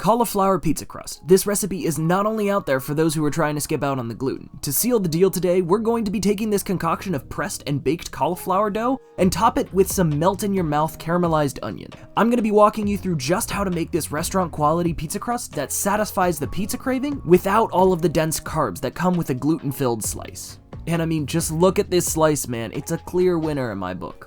Cauliflower Pizza Crust. This recipe is not only out there for those who are trying to skip out on the gluten. To seal the deal today, we're going to be taking this concoction of pressed and baked cauliflower dough and top it with some melt-in-your-mouth caramelized onion. I'm going to be walking you through just how to make this restaurant-quality pizza crust that satisfies the pizza craving without all of the dense carbs that come with a gluten-filled slice. And I mean, just look at this slice, man. It's a clear winner in my book.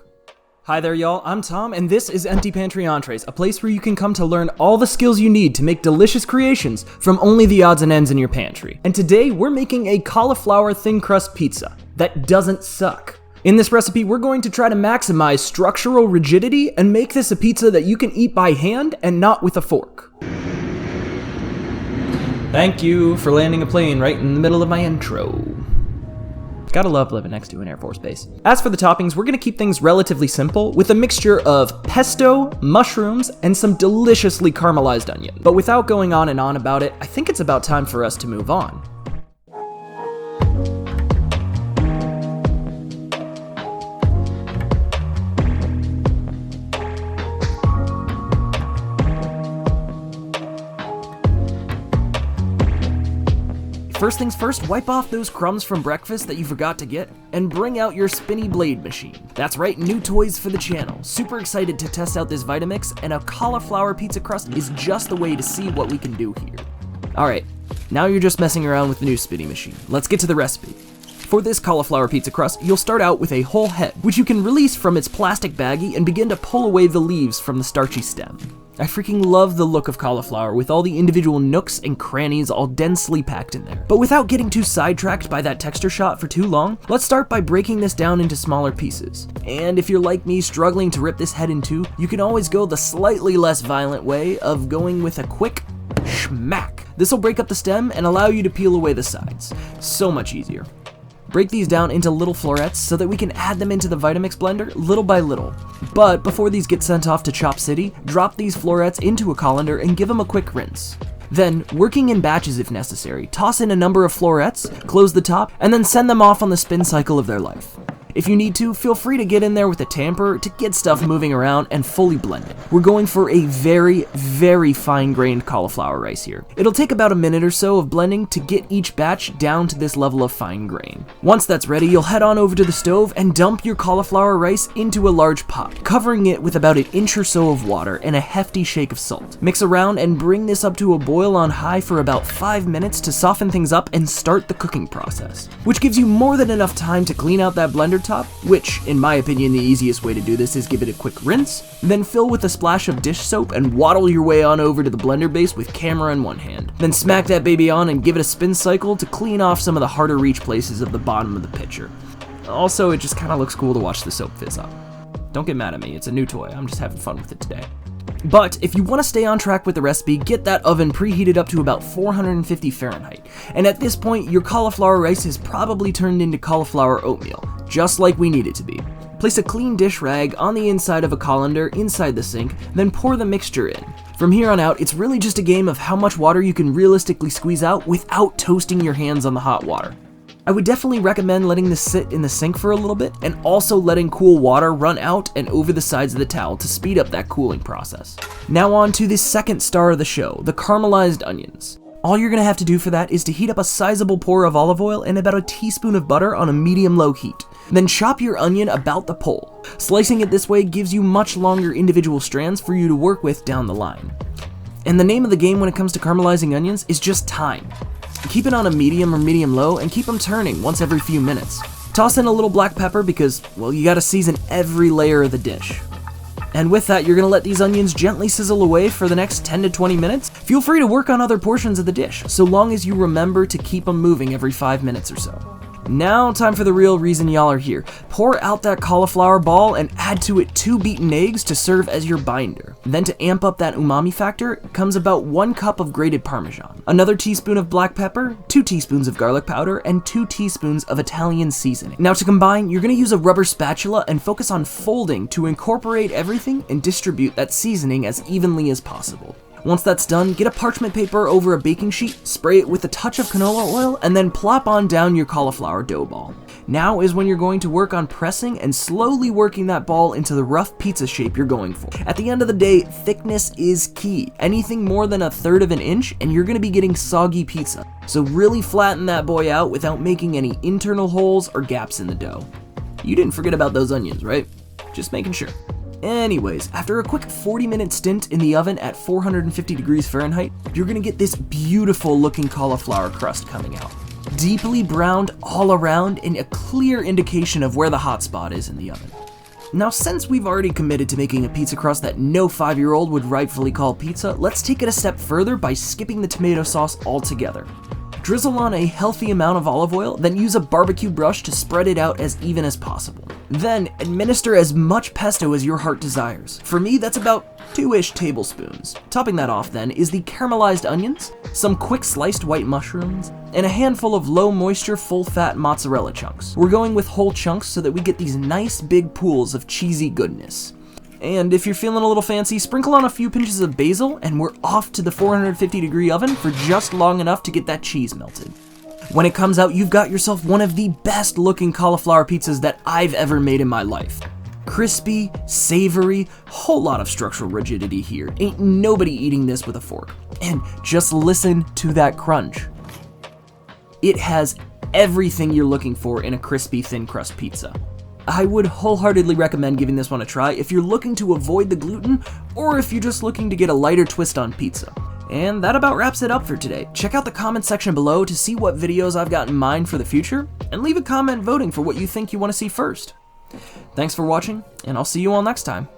Hi there, y'all. I'm Tom, and this is Empty Pantry Entrees, a place where you can come to learn all the skills you need to make delicious creations from only the odds and ends in your pantry. And today, we're making a cauliflower thin crust pizza that doesn't suck. In this recipe, we're going to try to maximize structural rigidity and make this a pizza that you can eat by hand and not with a fork. Thank you for landing a plane right in the middle of my intro. Gotta love living next to an Air Force base. As for the toppings, we're gonna keep things relatively simple with a mixture of pesto, mushrooms, and some deliciously caramelized onion. But without going on and on about it, I think it's about time for us to move on. First things first, wipe off those crumbs from breakfast that you forgot to get, and bring out your spinny blade machine. That's right, new toys for the channel. Super excited to test out this Vitamix, and a cauliflower pizza crust is just the way to see what we can do here. Alright, now you're just messing around with the new spinny machine. Let's get to the recipe. For this cauliflower pizza crust, you'll start out with a whole head, which you can release from its plastic baggie and begin to pull away the leaves from the starchy stem. I freaking love the look of cauliflower with all the individual nooks and crannies all densely packed in there. But without getting too sidetracked by that texture shot for too long, let's start by breaking this down into smaller pieces. And if you're like me struggling to rip this head in two, you can always go the slightly less violent way of going with a quick schmack. This will break up the stem and allow you to peel away the sides. So much easier. Break these down into little florets so that we can add them into the Vitamix blender little by little. But before these get sent off to Chop City, drop these florets into a colander and give them a quick rinse. Then, working in batches if necessary, toss in a number of florets, close the top, and then send them off on the spin cycle of their life. If you need to, feel free to get in there with a tamper to get stuff moving around and fully blend it. We're going for a very, very fine-grained cauliflower rice here. It'll take about a minute or so of blending to get each batch down to this level of fine grain. Once that's ready, you'll head on over to the stove and dump your cauliflower rice into a large pot, covering it with about an inch or so of water and a hefty shake of salt. Mix around and bring this up to a boil on high for about 5 minutes to soften things up and start the cooking process, which gives you more than enough time to clean out that blender top, which, in my opinion, the easiest way to do this is give it a quick rinse, then fill with a splash of dish soap and waddle your way on over to the blender base with camera in one hand. Then smack that baby on and give it a spin cycle to clean off some of the harder reach places of the bottom of the pitcher. Also, it just kind of looks cool to watch the soap fizz up. Don't get mad at me, it's a new toy, I'm just having fun with it today. But if you want to stay on track with the recipe, get that oven preheated up to about 450 Fahrenheit. And at this point, your cauliflower rice has probably turned into cauliflower oatmeal, just like we need it to be. Place a clean dish rag on the inside of a colander inside the sink, then pour the mixture in. From here on out, it's really just a game of how much water you can realistically squeeze out without toasting your hands on the hot water. I would definitely recommend letting this sit in the sink for a little bit, and also letting cool water run out and over the sides of the towel to speed up that cooling process. Now on to the second star of the show, the caramelized onions. All you're gonna have to do for that is to heat up a sizable pour of olive oil and about a teaspoon of butter on a medium-low heat. Then chop your onion about the pole. Slicing it this way gives you much longer individual strands for you to work with down the line. And the name of the game when it comes to caramelizing onions is just time. Keep it on a medium or medium-low and keep them turning once every few minutes. Toss in a little black pepper because, well, you gotta season every layer of the dish. And with that, you're gonna let these onions gently sizzle away for the next 10 to 20 minutes. Feel free to work on other portions of the dish, so long as you remember to keep them moving every 5 minutes or so. Now, time for the real reason y'all are here. Pour out that cauliflower ball and add to it 2 beaten eggs to serve as your binder. Then to amp up that umami factor comes about 1 cup of grated Parmesan, another teaspoon of black pepper, 2 teaspoons of garlic powder, and 2 teaspoons of Italian seasoning. Now to combine, you're gonna use a rubber spatula and focus on folding to incorporate everything and distribute that seasoning as evenly as possible. Once that's done, get a parchment paper over a baking sheet, spray it with a touch of canola oil, and then plop on down your cauliflower dough ball. Now is when you're going to work on pressing and slowly working that ball into the rough pizza shape you're going for. At the end of the day, thickness is key. Anything more than 1/3 of an inch and you're gonna be getting soggy pizza. So really flatten that boy out without making any internal holes or gaps in the dough. You didn't forget about those onions, right? Just making sure. Anyways, after a quick 40-minute stint in the oven at 450 degrees Fahrenheit, you're gonna get this beautiful looking cauliflower crust coming out. Deeply browned all around and a clear indication of where the hot spot is in the oven. Now, since we've already committed to making a pizza crust that no 5-year-old would rightfully call pizza, let's take it a step further by skipping the tomato sauce altogether. Drizzle on a healthy amount of olive oil, then use a barbecue brush to spread it out as even as possible. Then, administer as much pesto as your heart desires. For me, that's about 2-ish tablespoons. Topping that off then is the caramelized onions, some quick sliced white mushrooms, and a handful of low moisture, full fat mozzarella chunks. We're going with whole chunks so that we get these nice big pools of cheesy goodness. And if you're feeling a little fancy, sprinkle on a few pinches of basil and we're off to the 450 degree oven for just long enough to get that cheese melted. When it comes out, you've got yourself one of the best looking cauliflower pizzas that I've ever made in my life. Crispy, savory, whole lot of structural rigidity here. Ain't nobody eating this with a fork. And just listen to that crunch. It has everything you're looking for in a crispy thin crust pizza. I would wholeheartedly recommend giving this one a try if you're looking to avoid the gluten or if you're just looking to get a lighter twist on pizza. And that about wraps it up for today. Check out the comment section below to see what videos I've got in mind for the future, and leave a comment voting for what you think you want to see first. Thanks for watching, and I'll see you all next time.